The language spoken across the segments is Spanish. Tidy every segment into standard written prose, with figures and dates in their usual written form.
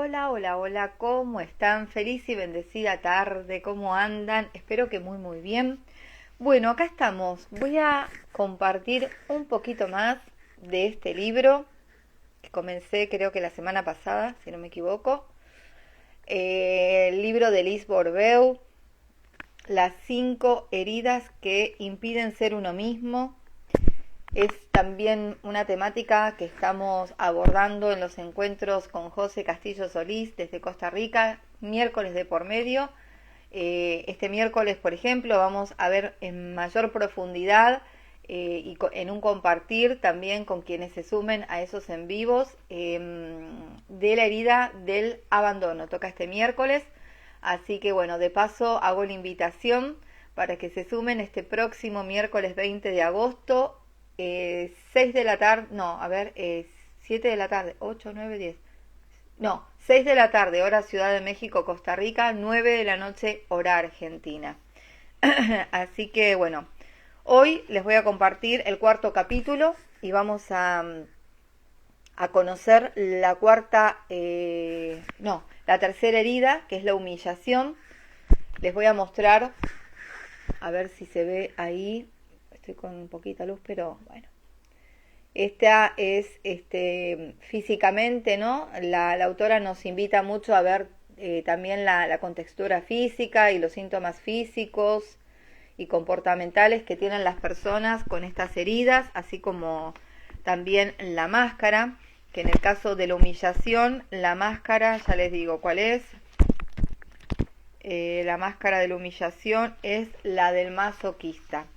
Hola, hola, hola, ¿cómo están? Feliz y bendecida tarde, ¿cómo andan? Espero que muy bien. Bueno, acá estamos. Voy a compartir un poquito más de este libro que comencé creo que la semana pasada, si no me equivoco. El libro de Liz Borbeu, Las 5 heridas que impiden ser uno mismo. Es también una temática que estamos abordando en los encuentros con José Castillo Solís desde Costa Rica, miércoles de por medio. Este miércoles, por ejemplo, vamos a ver en mayor profundidad y en un compartir también con quienes se sumen a esos en vivos de la herida del abandono. Toca este miércoles, así que bueno, de paso hago la invitación para que se sumen este próximo miércoles 20 de agosto 6 de la tarde, no, a ver, 7 de la tarde, 8, 9, 10. No, 6 de la tarde, hora Ciudad de México, Costa Rica, 9 de la noche, hora Argentina. Así que bueno, hoy les voy a compartir el cuarto capítulo y vamos a conocer la cuarta, no, la tercera herida, que es la humillación. Les voy a mostrar, a ver si se ve ahí, estoy con poquita luz, pero bueno. Esta es físicamente, ¿no? La autora nos invita mucho a ver también la contextura física y los síntomas físicos y comportamentales que tienen las personas con estas heridas, así como también la máscara, que en el caso de la humillación, la máscara, ya les digo cuál es. La máscara de la humillación es la del masoquista.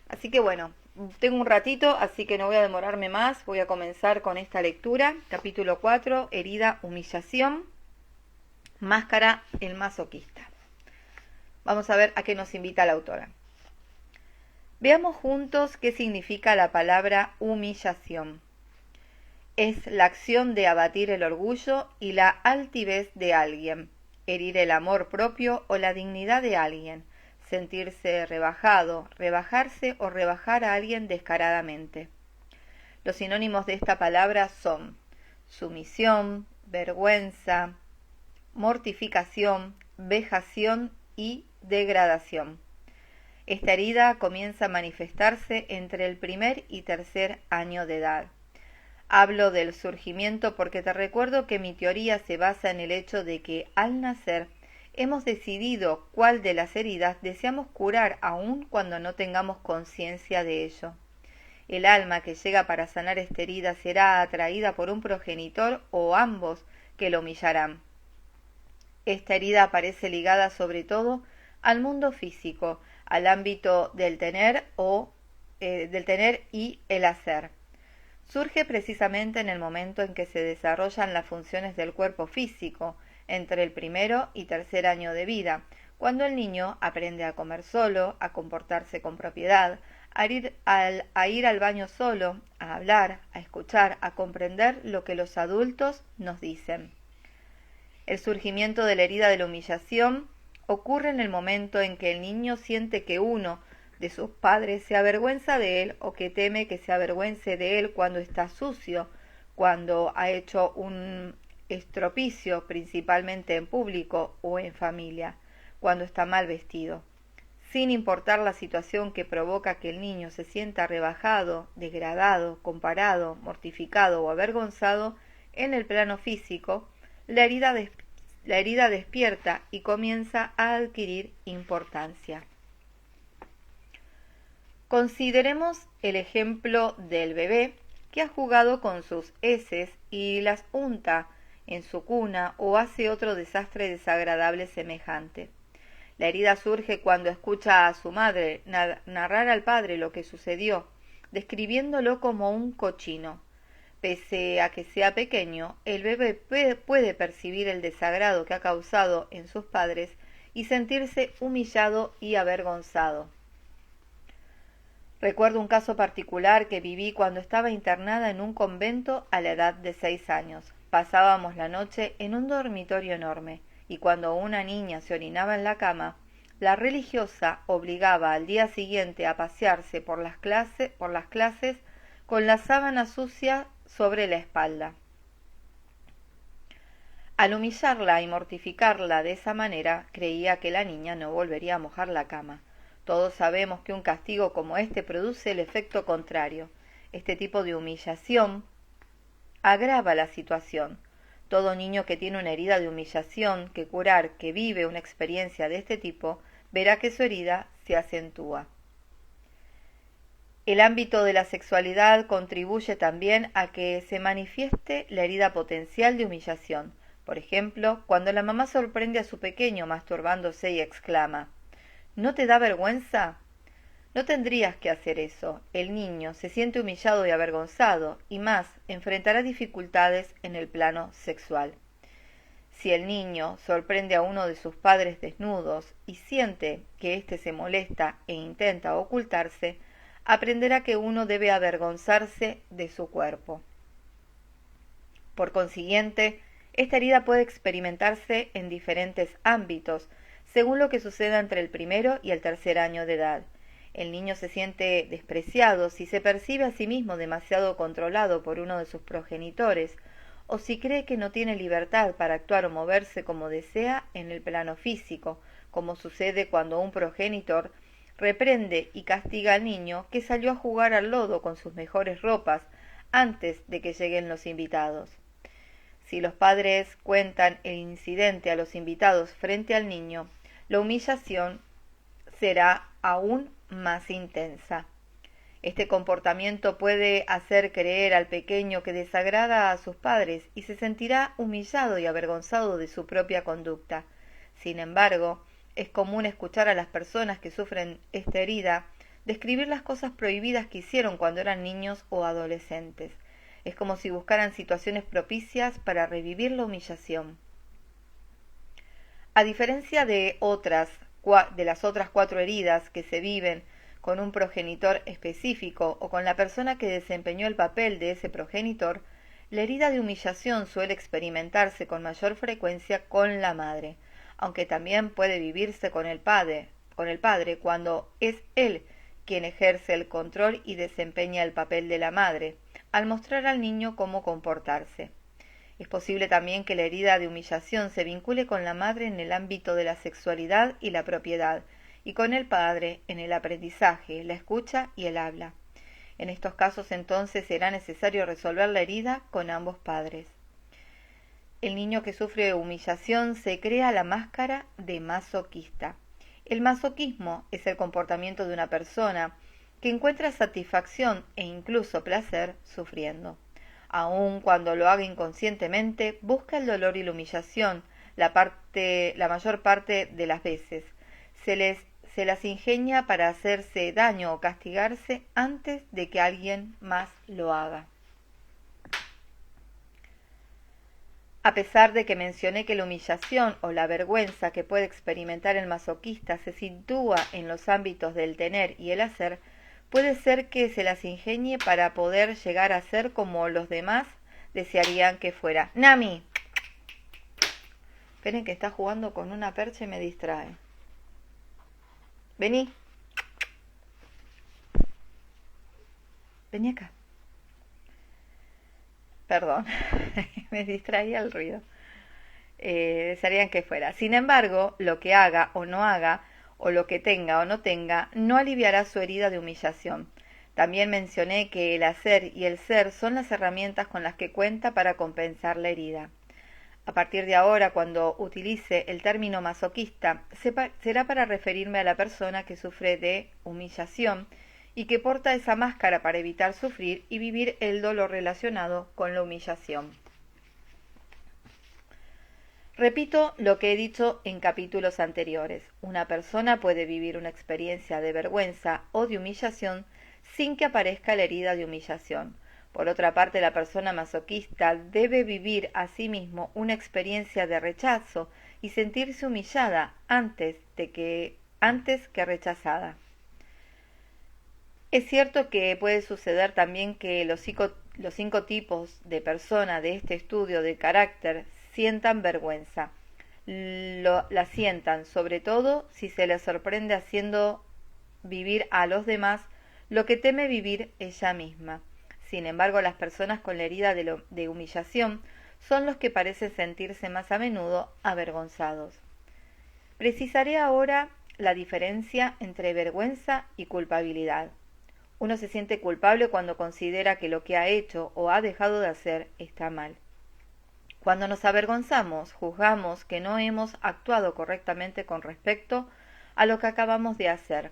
Así que bueno, tengo un ratito, así que no voy a demorarme más. Voy a comenzar con esta lectura. Capítulo 4, herida, humillación, máscara, el masoquista. Vamos a ver a qué nos invita la autora. Veamos juntos qué significa la palabra humillación. Es la acción de abatir el orgullo y la altivez de alguien, herir el amor propio o la dignidad de alguien, sentirse rebajado, rebajarse o rebajar a alguien descaradamente. Los sinónimos de esta palabra son sumisión, vergüenza, mortificación, vejación y degradación. Esta herida comienza a manifestarse entre el primer y tercer año de edad. Hablo del surgimiento porque te recuerdo que mi teoría se basa en el hecho de que al nacer hemos decidido cuál de las heridas deseamos curar aun cuando no tengamos conciencia de ello. El alma que llega para sanar esta herida será atraída por un progenitor o ambos que lo humillarán. Esta herida aparece ligada sobre todo al mundo físico, al ámbito del tener y el hacer. Surge precisamente en el momento en que se desarrollan las funciones del cuerpo físico, entre el primero y tercer año de vida, cuando el niño aprende a comer solo, a comportarse con propiedad, a ir al baño solo, a hablar, a escuchar, a comprender lo que los adultos nos dicen. El surgimiento de la herida de la humillación ocurre en el momento en que el niño siente que uno de sus padres se avergüenza de él o que teme que se avergüence de él cuando está sucio, cuando ha hecho un estropicio, principalmente en público o en familia, cuando está mal vestido. Sin importar la situación que provoca que el niño se sienta rebajado, degradado, comparado, mortificado o avergonzado en el plano físico, la herida despierta y comienza a adquirir importancia. Consideremos el ejemplo del bebé que ha jugado con sus heces y las unta en su cuna o hace otro desastre desagradable semejante. La herida surge cuando escucha a su madre narrar al padre lo que sucedió, describiéndolo como un cochino. Pese a que sea pequeño, el bebé puede percibir el desagrado que ha causado en sus padres y sentirse humillado y avergonzado. Recuerdo un caso particular que viví cuando estaba internada en un convento a la edad de 6 años. Pasábamos la noche en un dormitorio enorme, y cuando una niña se orinaba en la cama, la religiosa obligaba al día siguiente a pasearse por las clases con la sábana sucia sobre la espalda. Al humillarla y mortificarla de esa manera, creía que la niña no volvería a mojar la cama. Todos sabemos que un castigo como este produce el efecto contrario. Este tipo de humillación agrava la situación. Todo niño que tiene una herida de humillación que curar, que vive una experiencia de este tipo, verá que su herida se acentúa. El ámbito de la sexualidad contribuye también a que se manifieste la herida potencial de humillación. Por ejemplo, cuando la mamá sorprende a su pequeño masturbándose y exclama: ¿No te da vergüenza? No tendrías que hacer eso. El niño se siente humillado y avergonzado, y más, enfrentará dificultades en el plano sexual. Si el niño sorprende a uno de sus padres desnudos y siente que éste se molesta e intenta ocultarse, aprenderá que uno debe avergonzarse de su cuerpo. Por consiguiente, esta herida puede experimentarse en diferentes ámbitos, según lo que suceda entre el primero y el tercer año de edad. El niño se siente despreciado si se percibe a sí mismo demasiado controlado por uno de sus progenitores, o si cree que no tiene libertad para actuar o moverse como desea en el plano físico, como sucede cuando un progenitor reprende y castiga al niño que salió a jugar al lodo con sus mejores ropas antes de que lleguen los invitados. Si los padres cuentan el incidente a los invitados frente al niño, la humillación será aún más intensa. Este comportamiento puede hacer creer al pequeño que desagrada a sus padres y se sentirá humillado y avergonzado de su propia conducta. Sin embargo, es común escuchar a las personas que sufren esta herida describir las cosas prohibidas que hicieron cuando eran niños o adolescentes. Es como si buscaran situaciones propicias para revivir la humillación. A diferencia de las otras 4 heridas que se viven con un progenitor específico o con la persona que desempeñó el papel de ese progenitor, la herida de humillación suele experimentarse con mayor frecuencia con la madre, aunque también puede vivirse con el padre cuando es él quien ejerce el control y desempeña el papel de la madre, al mostrar al niño cómo comportarse. Es posible también que la herida de humillación se vincule con la madre en el ámbito de la sexualidad y la propiedad, y con el padre en el aprendizaje, la escucha y el habla. En estos casos entonces será necesario resolver la herida con ambos padres. El niño que sufre humillación se crea la máscara de masoquista. El masoquismo es el comportamiento de una persona que encuentra satisfacción e incluso placer sufriendo. Aun cuando lo haga inconscientemente, busca el dolor y la humillación la mayor parte de las veces. Se las ingenia para hacerse daño o castigarse antes de que alguien más lo haga. A pesar de que mencioné que la humillación o la vergüenza que puede experimentar el masoquista se sitúa en los ámbitos del tener y el hacer, puede ser que se las ingenie para poder llegar a ser como los demás desearían que fuera. ¡Nami! Esperen que está jugando con una percha y me distrae. Vení. Vení acá. Perdón, me distraía el ruido. Desearían que fuera. Sin embargo, lo que haga o no haga, o lo que tenga o no tenga, no aliviará su herida de humillación. También mencioné que el hacer y el ser son las herramientas con las que cuenta para compensar la herida. A partir de ahora, cuando utilice el término masoquista, será para referirme a la persona que sufre de humillación y que porta esa máscara para evitar sufrir y vivir el dolor relacionado con la humillación. Repito lo que he dicho en capítulos anteriores. Una persona puede vivir una experiencia de vergüenza o de humillación sin que aparezca la herida de humillación. Por otra parte, la persona masoquista debe vivir a sí mismo una experiencia de rechazo y sentirse humillada antes que rechazada. Es cierto que puede suceder también que los 5 tipos de persona de este estudio de carácter sientan vergüenza. La sientan sobre todo si se les sorprende haciendo vivir a los demás lo que teme vivir ella misma. Sin embargo, las personas con la herida de humillación son los que parecen sentirse más a menudo avergonzados. Precisaré ahora la diferencia entre vergüenza y culpabilidad. Uno se siente culpable cuando considera que lo que ha hecho o ha dejado de hacer está mal. Cuando nos avergonzamos, juzgamos que no hemos actuado correctamente con respecto a lo que acabamos de hacer.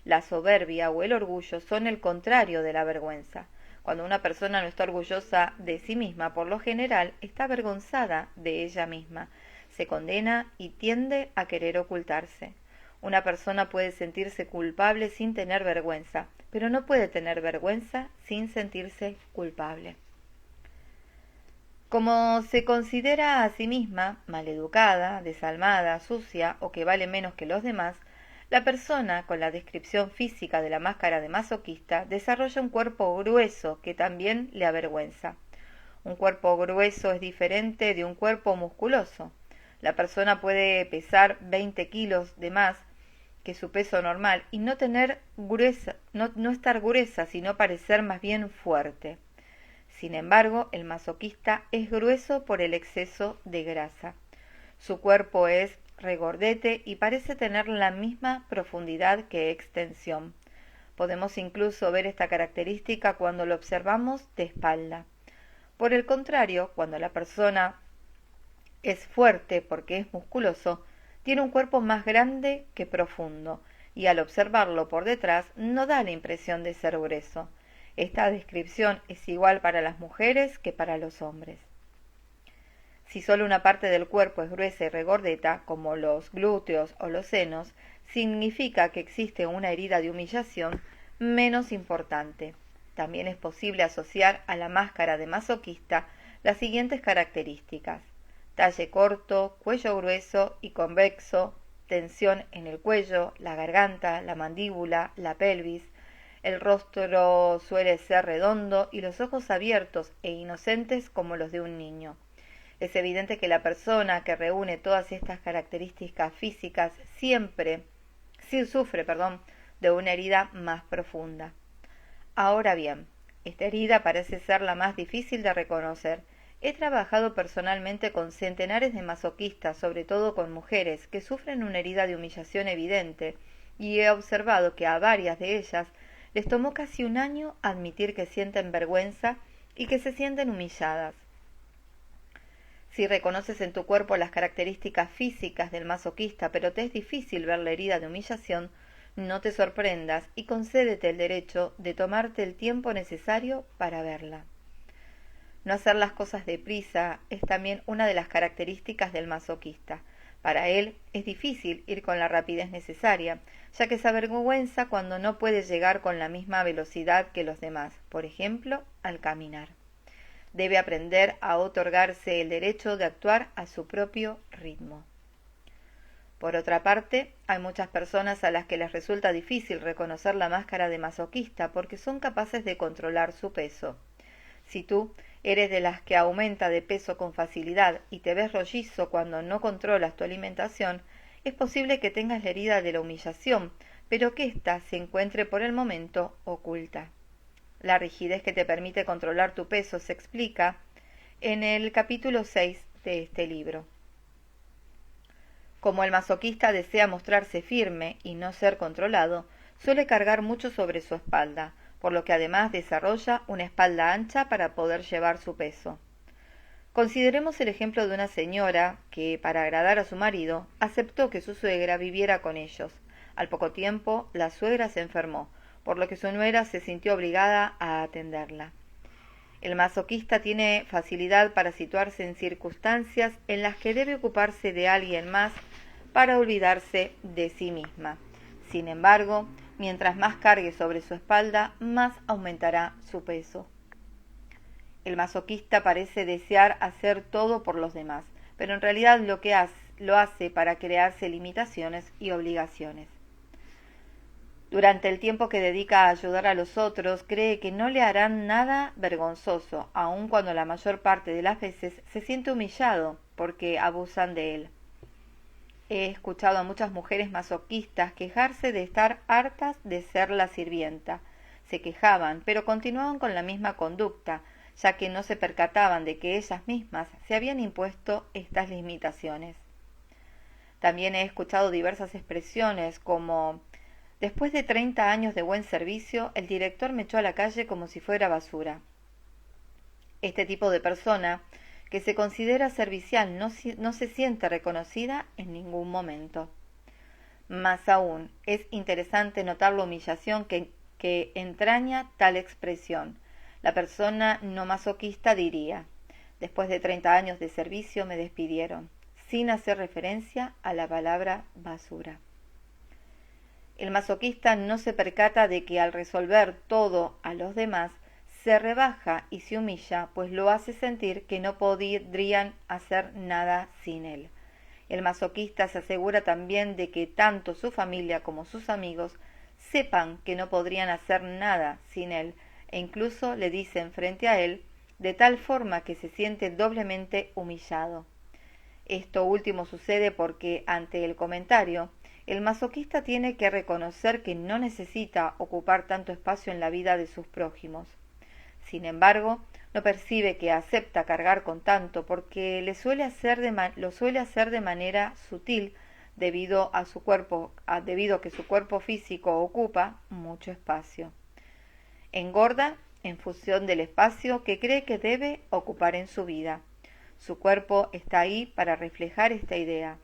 La soberbia o el orgullo son el contrario de la vergüenza. Cuando una persona no está orgullosa de sí misma, por lo general está avergonzada de ella misma, se condena y tiende a querer ocultarse. Una persona puede sentirse culpable sin tener vergüenza, pero no puede tener vergüenza sin sentirse culpable. Como se considera a sí misma maleducada, desalmada, sucia o que vale menos que los demás, la persona con la descripción física de la máscara de masoquista desarrolla un cuerpo grueso que también le avergüenza. Un cuerpo grueso es diferente de un cuerpo musculoso. La persona puede pesar 20 kilos de más que su peso normal y no estar gruesa, sino parecer más bien fuerte. Sin embargo, el masoquista es grueso por el exceso de grasa. Su cuerpo es regordete y parece tener la misma profundidad que extensión. Podemos incluso ver esta característica cuando lo observamos de espalda. Por el contrario, cuando la persona es fuerte porque es musculoso, tiene un cuerpo más grande que profundo, y al observarlo por detrás no da la impresión de ser grueso. Esta descripción es igual para las mujeres que para los hombres. Si solo una parte del cuerpo es gruesa y regordeta, como los glúteos o los senos, significa que existe una herida de humillación menos importante. También es posible asociar a la máscara de masoquista las siguientes características: talle corto, cuello grueso y convexo, tensión en el cuello, la garganta, la mandíbula, la pelvis. El rostro suele ser redondo y los ojos abiertos e inocentes como los de un niño. Es evidente que la persona que reúne todas estas características físicas sufre de una herida más profunda. Ahora bien, esta herida parece ser la más difícil de reconocer. He trabajado personalmente con centenares de masoquistas, sobre todo con mujeres, que sufren una herida de humillación evidente, y he observado que a varias de ellas les tomó casi un año admitir que sienten vergüenza y que se sienten humilladas. Si reconoces en tu cuerpo las características físicas del masoquista, pero te es difícil ver la herida de humillación, no te sorprendas y concédete el derecho de tomarte el tiempo necesario para verla. No hacer las cosas deprisa es también una de las características del masoquista. Para él es difícil ir con la rapidez necesaria, ya que se avergüenza cuando no puede llegar con la misma velocidad que los demás, por ejemplo, al caminar. Debe aprender a otorgarse el derecho de actuar a su propio ritmo. Por otra parte, hay muchas personas a las que les resulta difícil reconocer la máscara de masoquista porque son capaces de controlar su peso. Si tú eres de las que aumenta de peso con facilidad y te ves rollizo cuando no controlas tu alimentación, es posible que tengas la herida de la humillación, pero que ésta se encuentre por el momento oculta. La rigidez que te permite controlar tu peso se explica en el capítulo 6 de este libro. Como el masoquista desea mostrarse firme y no ser controlado, suele cargar mucho sobre su espalda, por lo que además desarrolla una espalda ancha para poder llevar su peso. Consideremos el ejemplo de una señora que, para agradar a su marido, aceptó que su suegra viviera con ellos. Al poco tiempo, la suegra se enfermó, por lo que su nuera se sintió obligada a atenderla. El masoquista tiene facilidad para situarse en circunstancias en las que debe ocuparse de alguien más para olvidarse de sí misma. Sin embargo, mientras más cargue sobre su espalda, más aumentará su peso. El masoquista parece desear hacer todo por los demás, pero en realidad lo hace para crearse limitaciones y obligaciones. Durante el tiempo que dedica a ayudar a los otros, cree que no le harán nada vergonzoso, aun cuando la mayor parte de las veces se siente humillado porque abusan de él. He escuchado a muchas mujeres masoquistas quejarse de estar hartas de ser la sirvienta. Se quejaban, pero continuaban con la misma conducta, ya que no se percataban de que ellas mismas se habían impuesto estas limitaciones. También he escuchado diversas expresiones como: después de 30 años de buen servicio, el director me echó a la calle como si fuera basura. Este tipo de persona que se considera servicial no se siente reconocida en ningún momento. Más aún, es interesante notar la humillación que entraña tal expresión. La persona no masoquista diría: después de 30 años de servicio me despidieron, sin hacer referencia a la palabra basura. El masoquista no se percata de que al resolver todo a los demás, se rebaja y se humilla, pues lo hace sentir que no podrían hacer nada sin él. El masoquista se asegura también de que tanto su familia como sus amigos sepan que no podrían hacer nada sin él, e incluso le dicen frente a él, de tal forma que se siente doblemente humillado. Esto último sucede porque, ante el comentario, el masoquista tiene que reconocer que no necesita ocupar tanto espacio en la vida de sus prójimos. Sin embargo, no percibe que acepta cargar con tanto porque lo suele hacer de manera sutil debido a que su cuerpo físico ocupa mucho espacio. Engorda en función del espacio que cree que debe ocupar en su vida. Su cuerpo está ahí para reflejar esta idea.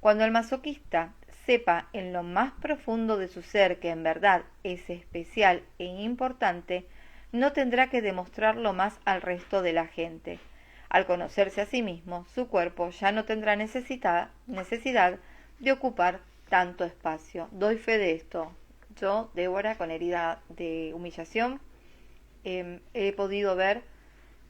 Cuando el masoquista sepa en lo más profundo de su ser que en verdad es especial e importante, no tendrá que demostrarlo más al resto de la gente. Al conocerse a sí mismo, su cuerpo ya no tendrá necesidad de ocupar tanto espacio. Doy fe de esto. Yo, Débora, con herida de humillación, he podido ver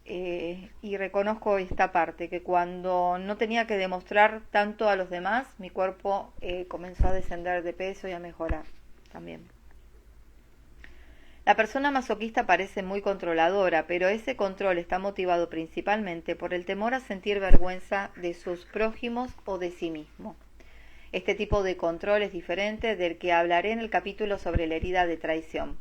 y reconozco esta parte, que cuando no tenía que demostrar tanto a los demás, mi cuerpo comenzó a descender de peso y a mejorar también. La persona masoquista parece muy controladora, pero ese control está motivado principalmente por el temor a sentir vergüenza de sus prójimos o de sí mismo. Este tipo de control es diferente del que hablaré en el capítulo sobre la herida de traición.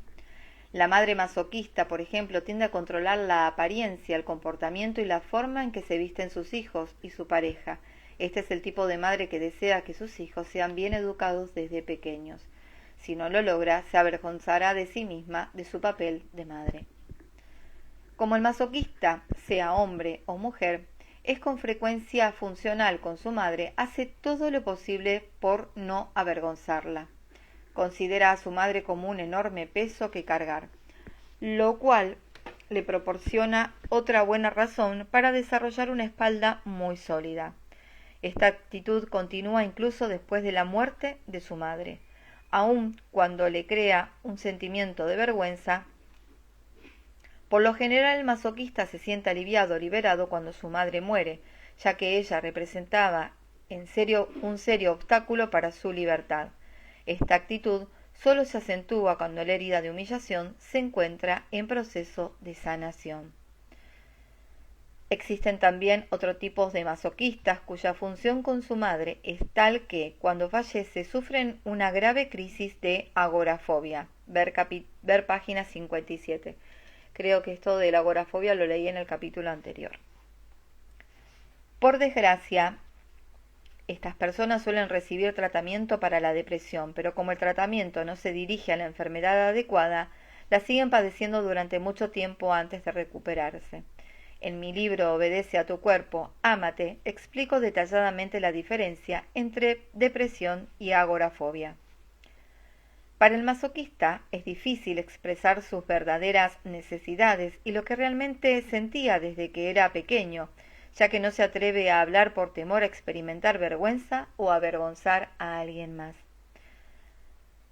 La madre masoquista, por ejemplo, tiende a controlar la apariencia, el comportamiento y la forma en que se visten sus hijos y su pareja. Este es el tipo de madre que desea que sus hijos sean bien educados desde pequeños. Si no lo logra, se avergonzará de sí misma de su papel de madre. Como el masoquista, sea hombre o mujer, es con frecuencia funcional con su madre, hace todo lo posible por no avergonzarla. Considera a su madre como un enorme peso que cargar, lo cual le proporciona otra buena razón para desarrollar una espalda muy sólida. Esta actitud continúa incluso después de la muerte de su madre. Aun cuando le crea un sentimiento de vergüenza, por lo general el masoquista se siente aliviado o liberado cuando su madre muere, ya que ella representaba un serio obstáculo para su libertad. Esta actitud solo se acentúa cuando la herida de humillación se encuentra en proceso de sanación. Existen también otros tipos de masoquistas cuya función con su madre es tal que, cuando fallece, sufren una grave crisis de agorafobia. Ver página 57. Creo que esto de la agorafobia lo leí en el capítulo anterior. Por desgracia, estas personas suelen recibir tratamiento para la depresión, pero como el tratamiento no se dirige a la enfermedad adecuada, la siguen padeciendo durante mucho tiempo antes de recuperarse. En mi libro Obedece a tu cuerpo, ámate, explico detalladamente la diferencia entre depresión y agorafobia. Para el masoquista es difícil expresar sus verdaderas necesidades y lo que realmente sentía desde que era pequeño, ya que no se atreve a hablar por temor a experimentar vergüenza o avergonzar a alguien más.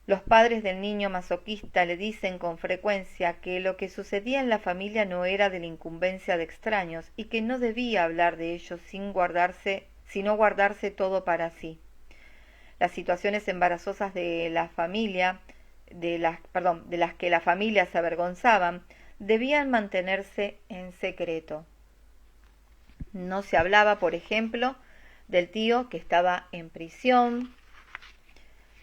Los padres del niño masoquista le dicen con frecuencia que lo que sucedía en la familia no era de la incumbencia de extraños y que no debía hablar de ello sino guardarse todo para sí. Las situaciones embarazosas de las que la familia se avergonzaban, debían mantenerse en secreto. No se hablaba, por ejemplo, del tío que estaba en prisión,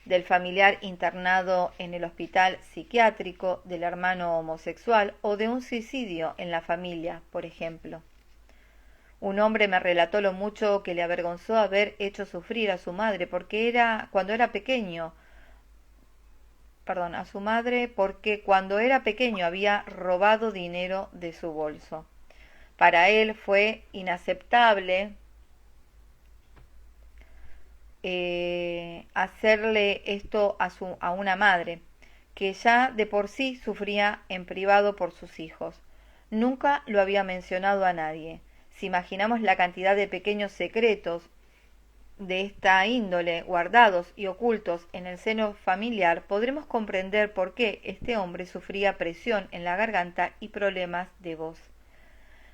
del familiar internado en el hospital psiquiátrico, del hermano homosexual o de un suicidio en la familia, por ejemplo. Un hombre me relató lo mucho que le avergonzó haber hecho sufrir a su madre cuando era pequeño, a su madre porque cuando era pequeño había robado dinero de su bolso. Para él fue inaceptable hacerle esto a una madre, que ya de por sí sufría en privado por sus hijos. Nunca lo había mencionado a nadie. Si imaginamos la cantidad de pequeños secretos de esta índole guardados y ocultos en el seno familiar, podremos comprender por qué este hombre sufría presión en la garganta y problemas de voz.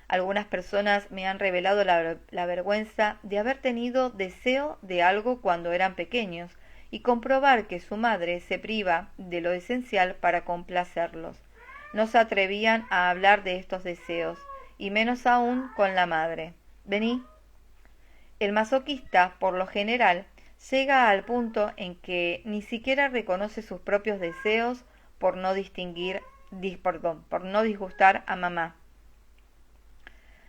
Algunas personas me han revelado la vergüenza de haber tenido deseo de algo cuando eran pequeños y comprobar que su madre se priva de lo esencial para complacerlos. No se atrevían a hablar de estos deseos, y menos aún con la madre. Vení. El masoquista, por lo general, llega al punto en que ni siquiera reconoce sus propios deseos por no disgustar a mamá.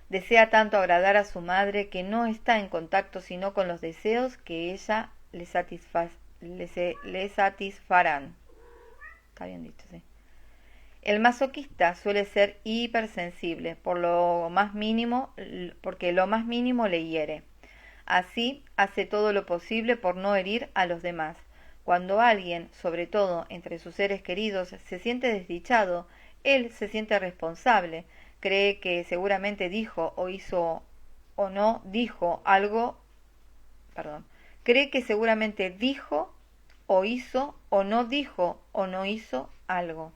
Desea tanto agradar a su madre que no está en contacto sino con los deseos que ella le satisfarán. Está bien dicho, sí. El masoquista suele ser hipersensible porque lo más mínimo le hiere. Así hace todo lo posible por no herir a los demás. Cuando alguien, sobre todo entre sus seres queridos, se siente desdichado, él se siente responsable, cree que seguramente dijo o hizo o no dijo algo, cree que seguramente dijo o hizo o no dijo o no hizo algo.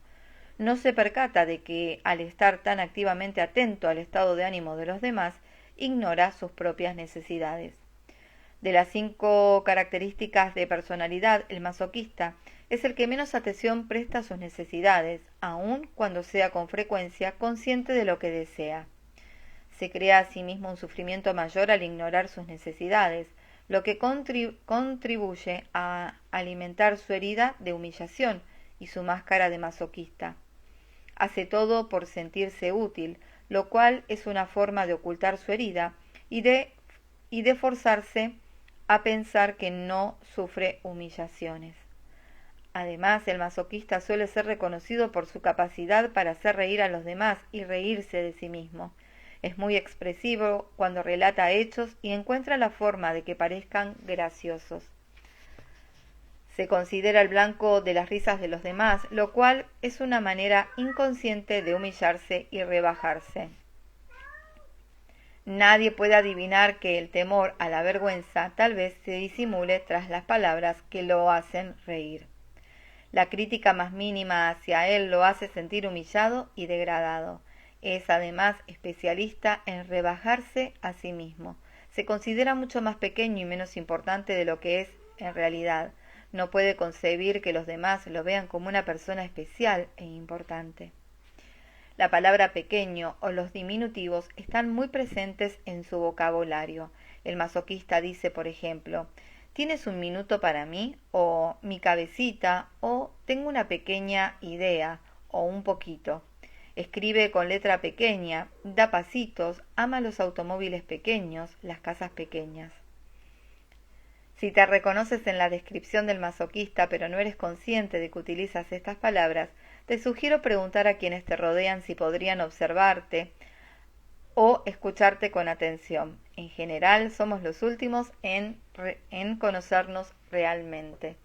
No se percata de que, al estar tan activamente atento al estado de ánimo de los demás, ignora sus propias necesidades. De las 5 características de personalidad, el masoquista es el que menos atención presta a sus necesidades, aun cuando sea con frecuencia consciente de lo que desea. Se crea a sí mismo un sufrimiento mayor al ignorar sus necesidades, lo que contribuye a alimentar su herida de humillación y su máscara de masoquista. Hace todo por sentirse útil, lo cual es una forma de ocultar su herida y de forzarse a pensar que no sufre humillaciones. Además, el masoquista suele ser reconocido por su capacidad para hacer reír a los demás y reírse de sí mismo. Es muy expresivo cuando relata hechos y encuentra la forma de que parezcan graciosos. Se considera el blanco de las risas de los demás, lo cual es una manera inconsciente de humillarse y rebajarse. Nadie puede adivinar que el temor a la vergüenza tal vez se disimule tras las palabras que lo hacen reír. La crítica más mínima hacia él lo hace sentir humillado y degradado. Es además especialista en rebajarse a sí mismo. Se considera mucho más pequeño y menos importante de lo que es en realidad. No puede concebir que los demás lo vean como una persona especial e importante. La palabra pequeño o los diminutivos están muy presentes en su vocabulario. El masoquista dice, por ejemplo, ¿tienes un minuto para mí? O mi cabecita, o tengo una pequeña idea, o un poquito. Escribe con letra pequeña, da pasitos, ama los automóviles pequeños, las casas pequeñas. Si te reconoces en la descripción del masoquista pero no eres consciente de que utilizas estas palabras, te sugiero preguntar a quienes te rodean si podrían observarte o escucharte con atención. En general, somos los últimos en conocernos realmente.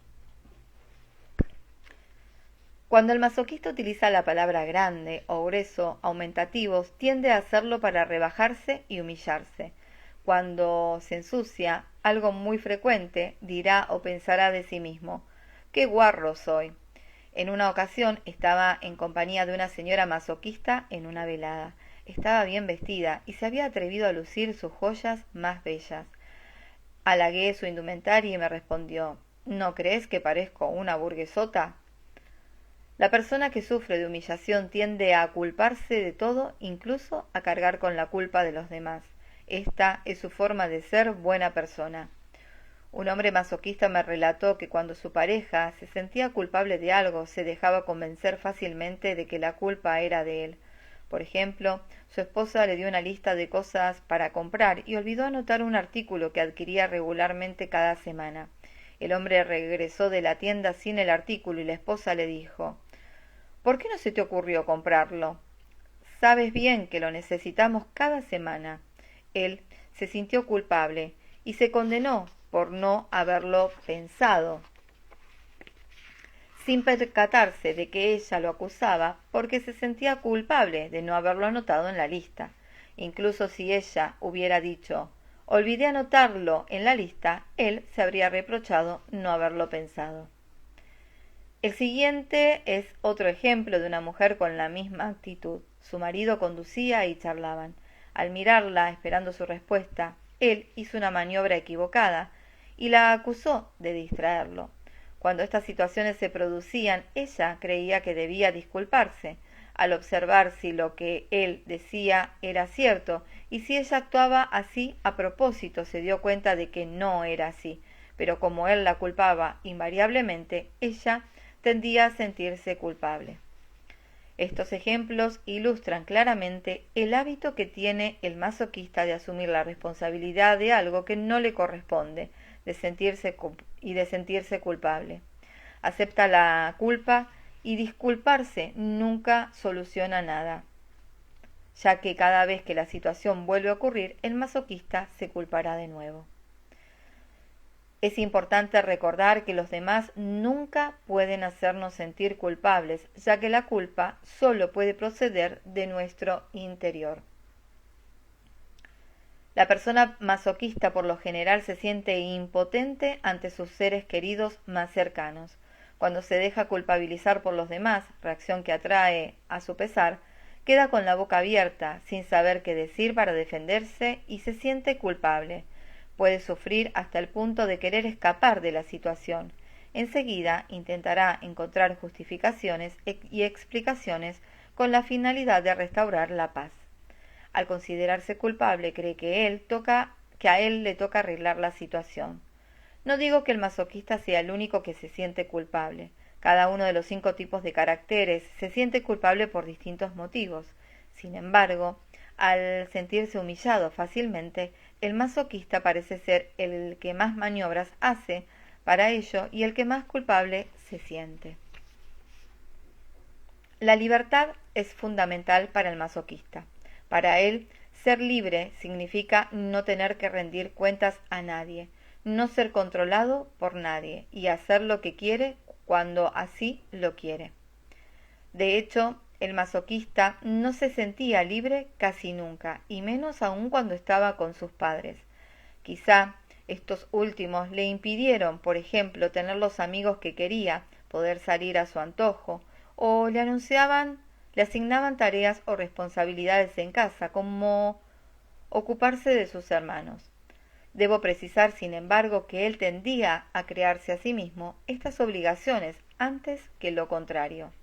Cuando el masoquista utiliza la palabra grande o grueso, aumentativos, tiende a hacerlo para rebajarse y humillarse. Cuando se ensucia, algo muy frecuente, dirá o pensará de sí mismo, ¡qué guarro soy! En una ocasión estaba en compañía de una señora masoquista en una velada. Estaba bien vestida y se había atrevido a lucir sus joyas más bellas. Halagué su indumentaria y me respondió, ¿no crees que parezco una burguesota? La persona que sufre de humillación tiende a culparse de todo, incluso a cargar con la culpa de los demás. Esta es su forma de ser buena persona. Un hombre masoquista me relató que cuando su pareja se sentía culpable de algo, se dejaba convencer fácilmente de que la culpa era de él. Por ejemplo, su esposa le dio una lista de cosas para comprar y olvidó anotar un artículo que adquiría regularmente cada semana. El hombre regresó de la tienda sin el artículo y la esposa le dijo: ¿Por qué no se te ocurrió comprarlo? Sabes bien que lo necesitamos cada semana. Él se sintió culpable y se condenó por no haberlo pensado, sin percatarse de que ella lo acusaba porque se sentía culpable de no haberlo anotado en la lista. Incluso si ella hubiera dicho: olvidé anotarlo en la lista, él se habría reprochado no haberlo pensado. El siguiente es otro ejemplo de una mujer con la misma actitud. Su marido conducía y charlaban. Al mirarla, esperando su respuesta, él hizo una maniobra equivocada y la acusó de distraerlo. Cuando estas situaciones se producían, ella creía que debía disculparse, al observar si lo que él decía era cierto, y si ella actuaba así a propósito, se dio cuenta de que no era así, pero como él la culpaba invariablemente, ella tendía a sentirse culpable. Estos ejemplos ilustran claramente el hábito que tiene el masoquista de asumir la responsabilidad de algo que no le corresponde, de sentirse culpable. Acepta la culpa y disculparse nunca soluciona nada, ya que cada vez que la situación vuelve a ocurrir, el masoquista se culpará de nuevo. Es importante recordar que los demás nunca pueden hacernos sentir culpables, ya que la culpa solo puede proceder de nuestro interior. La persona masoquista por lo general se siente impotente ante sus seres queridos más cercanos. Cuando se deja culpabilizar por los demás, reacción que atrae a su pesar, queda con la boca abierta, sin saber qué decir para defenderse y se siente culpable. Puede sufrir hasta el punto de querer escapar de la situación. Enseguida intentará encontrar justificaciones y explicaciones con la finalidad de restaurar la paz. Al considerarse culpable, cree que a él le toca arreglar la situación. No digo que el masoquista sea el único que se siente culpable. Cada uno de los 5 tipos de caracteres se siente culpable por distintos motivos. Sin embargo, al sentirse humillado fácilmente, el masoquista parece ser el que más maniobras hace para ello y el que más culpable se siente. La libertad es fundamental para el masoquista. Para él, ser libre significa no tener que rendir cuentas a nadie, no ser controlado por nadie y hacer lo que quiere cuando así lo quiere. De hecho, el masoquista no se sentía libre casi nunca, y menos aún cuando estaba con sus padres. Quizá estos últimos le impidieron, por ejemplo, tener los amigos que quería, poder salir a su antojo, o le asignaban tareas o responsabilidades en casa, como ocuparse de sus hermanos. Debo precisar, sin embargo, que él tendía a crearse a sí mismo estas obligaciones antes que lo contrario.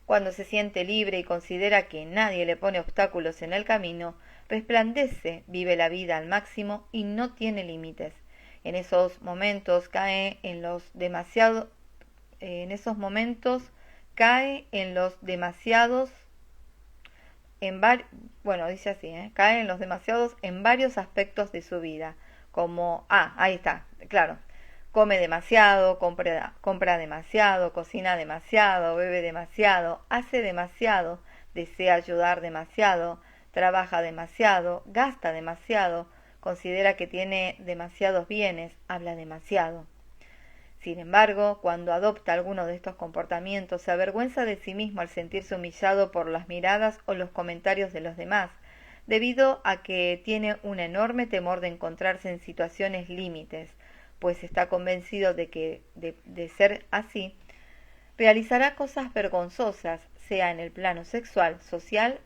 Cuando se siente libre y considera que nadie le pone obstáculos en el camino, resplandece, vive la vida al máximo y no tiene límites. En esos momentos cae en los demasiados, dice así, cae en los demasiados en varios aspectos de su vida, como, ahí está, claro, come demasiado, compra demasiado, cocina demasiado, bebe demasiado, hace demasiado, desea ayudar demasiado, trabaja demasiado, gasta demasiado, considera que tiene demasiados bienes, habla demasiado. Sin embargo, cuando adopta alguno de estos comportamientos, se avergüenza de sí mismo al sentirse humillado por las miradas o los comentarios de los demás, debido a que tiene un enorme temor de encontrarse en situaciones límites, pues está convencido de que, de ser así, realizará cosas vergonzosas, sea en el plano sexual, social,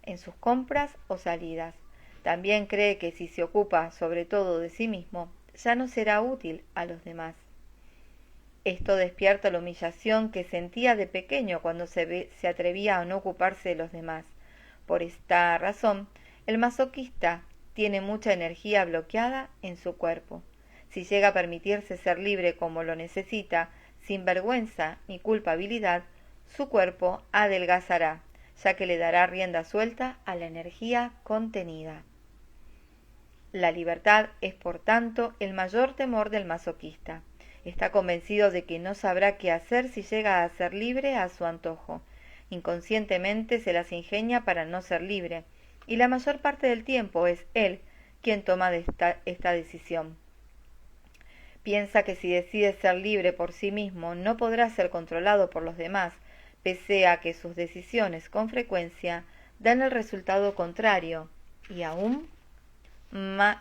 en sus compras o salidas. También cree que si se ocupa sobre todo de sí mismo, ya no será útil a los demás. Esto despierta la humillación que sentía de pequeño cuando se atrevía a no ocuparse de los demás. Por esta razón, el masoquista tiene mucha energía bloqueada en su cuerpo. Si llega a permitirse ser libre como lo necesita, sin vergüenza ni culpabilidad, su cuerpo adelgazará, ya que le dará rienda suelta a la energía contenida. La libertad es, por tanto, el mayor temor del masoquista. Está convencido de que no sabrá qué hacer si llega a ser libre a su antojo. Inconscientemente se las ingenia para no ser libre, y la mayor parte del tiempo es él quien toma esta decisión. Piensa que si decide ser libre por sí mismo no podrá ser controlado por los demás, pese a que sus decisiones con frecuencia dan el resultado contrario y aún más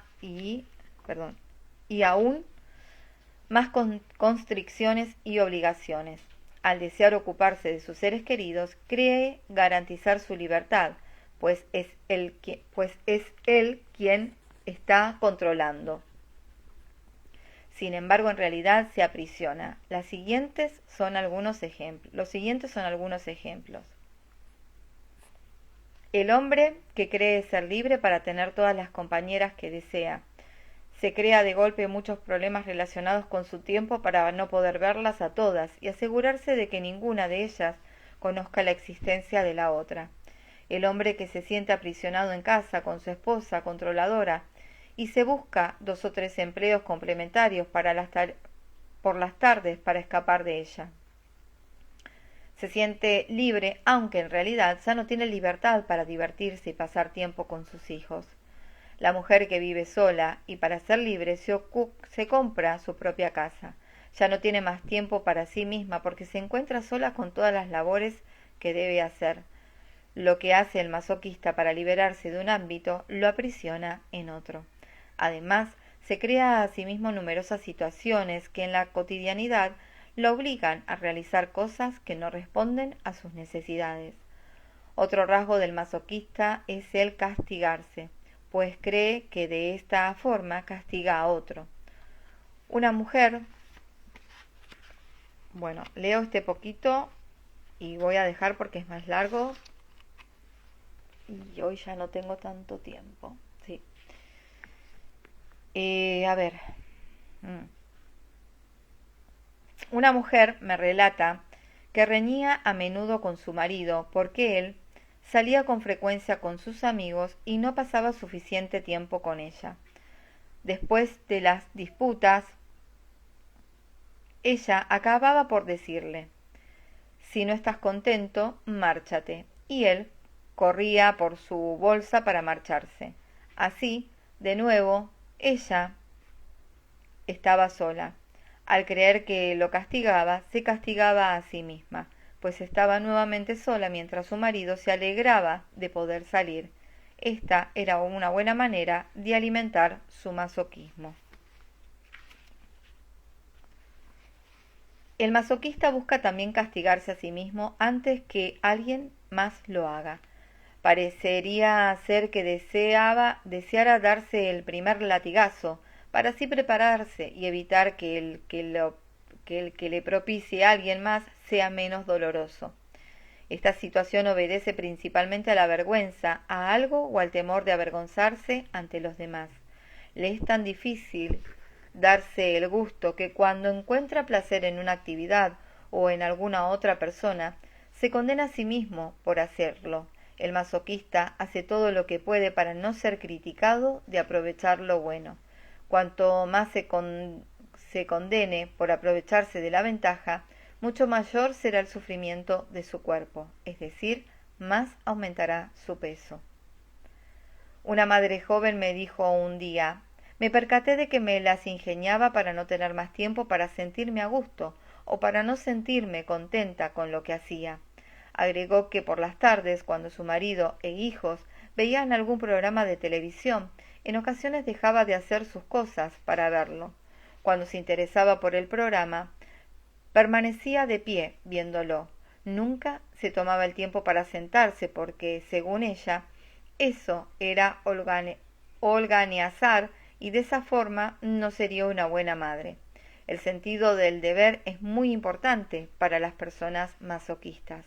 constricciones y obligaciones. Al desear ocuparse de sus seres queridos, cree garantizar su libertad, pues es él quien está controlando. Sin embargo, en realidad se aprisiona. Los siguientes son algunos ejemplos. El hombre que cree ser libre para tener todas las compañeras que desea. Se crea de golpe muchos problemas relacionados con su tiempo para no poder verlas a todas y asegurarse de que ninguna de ellas conozca la existencia de la otra. El hombre que se siente aprisionado en casa con su esposa controladora y se busca 2 o 3 empleos complementarios por las tardes para escapar de ella. Se siente libre, aunque en realidad ya no tiene libertad para divertirse y pasar tiempo con sus hijos. La mujer que vive sola y para ser libre se compra su propia casa. Ya no tiene más tiempo para sí misma porque se encuentra sola con todas las labores que debe hacer. Lo que hace el masoquista para liberarse de un ámbito lo aprisiona en otro. Además, se crea a sí mismo numerosas situaciones que en la cotidianidad lo obligan a realizar cosas que no responden a sus necesidades. Otro rasgo del masoquista es el castigarse, pues cree que de esta forma castiga a otro. Una mujer, leo este poquito y voy a dejar porque es más largo y hoy ya no tengo tanto tiempo. Sí. A ver. Una mujer me relata que reñía a menudo con su marido porque él salía con frecuencia con sus amigos y no pasaba suficiente tiempo con ella. Después de las disputas, ella acababa por decirle: si no estás contento, márchate, y él corría por su bolsa para marcharse. Así, de nuevo, ella estaba sola. Al creer que lo castigaba, se castigaba a sí misma, pues estaba nuevamente sola mientras su marido se alegraba de poder salir. Esta era una buena manera de alimentar su masoquismo. El masoquista busca también castigarse a sí mismo antes que alguien más lo haga. Parecería ser que deseara darse el primer latigazo, para así prepararse y evitar que el que le propicie a alguien más sea menos doloroso. Esta situación obedece principalmente a la vergüenza, a algo o al temor de avergonzarse ante los demás. Le es tan difícil darse el gusto que cuando encuentra placer en una actividad o en alguna otra persona, se condena a sí mismo por hacerlo. El masoquista hace todo lo que puede para no ser criticado de aprovechar lo bueno. Cuanto más se condene por aprovecharse de la ventaja, mucho mayor será el sufrimiento de su cuerpo, es decir, más aumentará su peso. Una madre joven me dijo un día: me percaté de que me las ingeniaba para no tener más tiempo para sentirme a gusto o para no sentirme contenta con lo que hacía. Agregó que por las tardes, cuando su marido e hijos veían algún programa de televisión, en ocasiones dejaba de hacer sus cosas para verlo. Cuando se interesaba por el programa, permanecía de pie viéndolo. Nunca se tomaba el tiempo para sentarse porque, según ella, eso era holganeazar y de esa forma no sería una buena madre. El sentido del deber es muy importante para las personas masoquistas.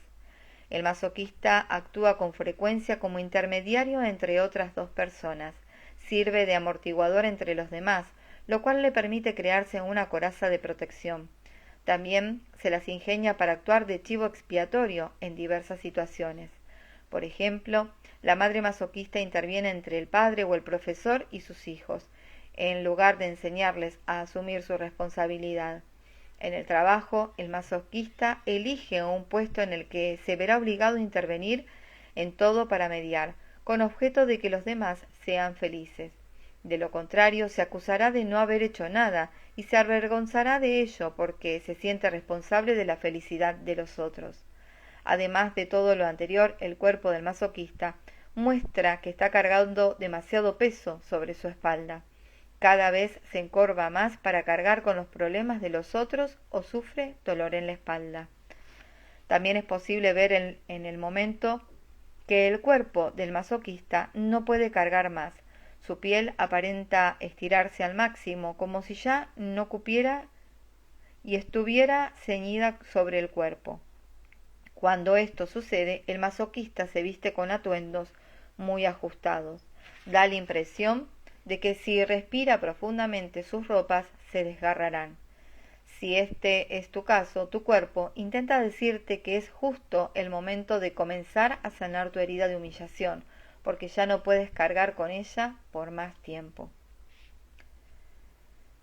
El masoquista actúa con frecuencia como intermediario entre otras 2 personas. sirve de amortiguador entre los demás, lo cual le permite crearse una coraza de protección. También se las ingenia para actuar de chivo expiatorio en diversas situaciones. Por ejemplo, la madre masoquista interviene entre el padre o el profesor y sus hijos, en lugar de enseñarles a asumir su responsabilidad. En el trabajo, el masoquista elige un puesto en el que se verá obligado a intervenir en todo para mediar, con objeto de que los demás sean felices. De lo contrario, se acusará de no haber hecho nada y se avergonzará de ello porque se siente responsable de la felicidad de los otros. Además de todo lo anterior, el cuerpo del masoquista muestra que está cargando demasiado peso sobre su espalda. Cada vez se encorva más para cargar con los problemas de los otros o sufre dolor en la espalda. También es posible ver en el momento que el cuerpo del masoquista no puede cargar más. Su piel aparenta estirarse al máximo, como si ya no cupiera y estuviera ceñida sobre el cuerpo. Cuando esto sucede, el masoquista se viste con atuendos muy ajustados. Da la impresión de que si respira profundamente sus ropas se desgarrarán. Si este es tu caso, tu cuerpo intenta decirte que es justo el momento de comenzar a sanar tu herida de humillación, porque ya no puedes cargar con ella por más tiempo.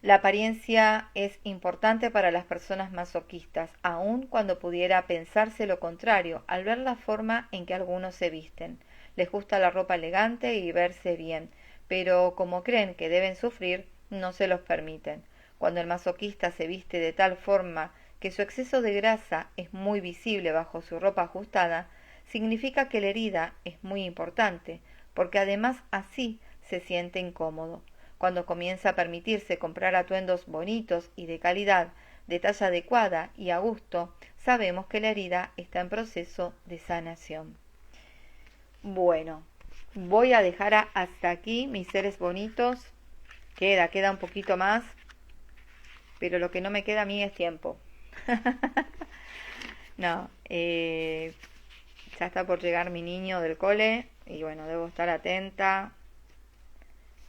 La apariencia es importante para las personas masoquistas, aun cuando pudiera pensarse lo contrario al ver la forma en que algunos se visten. Les gusta la ropa elegante y verse bien, pero como creen que deben sufrir, no se los permiten. Cuando el masoquista se viste de tal forma que su exceso de grasa es muy visible bajo su ropa ajustada, significa que la herida es muy importante, porque además así se siente incómodo. Cuando comienza a permitirse comprar atuendos bonitos y de calidad, de talla adecuada y a gusto, sabemos que la herida está en proceso de sanación. Bueno, voy a dejar hasta aquí mis seres bonitos. Queda un poquito más, pero lo que no me queda a mí es tiempo. No, ya está por llegar mi niño del cole y bueno, debo estar atenta.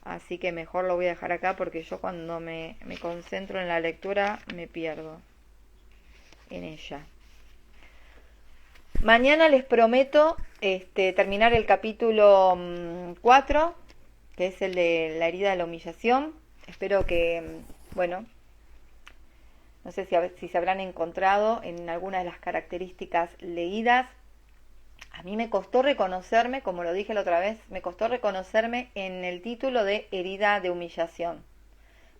Así que mejor lo voy a dejar acá porque yo cuando me concentro en la lectura me pierdo en ella. Mañana les prometo terminar el capítulo 4, que es el de la herida de la humillación. Espero que, bueno, no sé si se habrán encontrado en alguna de las características leídas. A mí me costó reconocerme, como lo dije la otra vez, me costó reconocerme en el título de herida de humillación,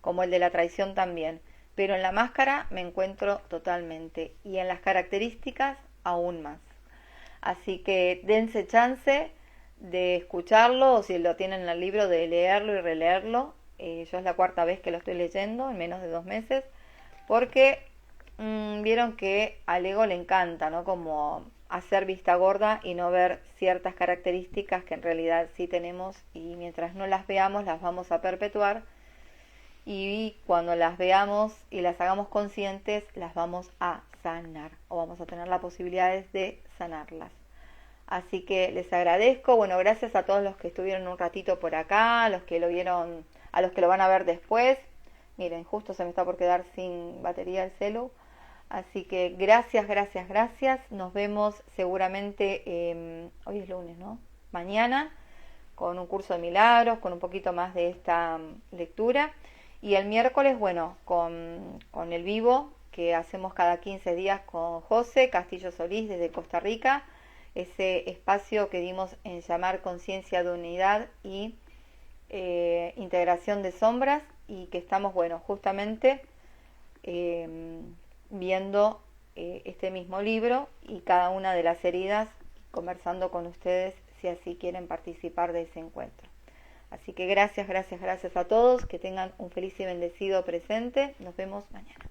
como el de la traición también, pero en la máscara me encuentro totalmente y en las características aún más. Así que dense chance de escucharlo o si lo tienen en el libro de leerlo y releerlo. Yo es la 4ª vez que lo estoy leyendo en menos de 2 meses porque vieron que al ego le encanta, ¿no? Como hacer vista gorda y no ver ciertas características que en realidad sí tenemos y mientras no las veamos las vamos a perpetuar y cuando las veamos y las hagamos conscientes las vamos a sanar o vamos a tener la posibilidad de sanarlas. Así que les agradezco, bueno, gracias a todos los que estuvieron un ratito por acá, a los que lo vieron, a los que lo van a ver después. Miren, justo se me está por quedar sin batería el celu. Así que gracias. Nos vemos seguramente, hoy es lunes, ¿no? Mañana, con un curso de milagros, con un poquito más de esta lectura. Y el miércoles, bueno, con el vivo que hacemos cada 15 días con José Castillo Solís desde Costa Rica. Ese espacio que dimos en llamar conciencia de unidad y integración de sombras y que estamos, bueno, justamente viendo este mismo libro y cada una de las heridas, conversando con ustedes si así quieren participar de ese encuentro. Así que gracias a todos, que tengan un feliz y bendecido presente. Nos vemos mañana.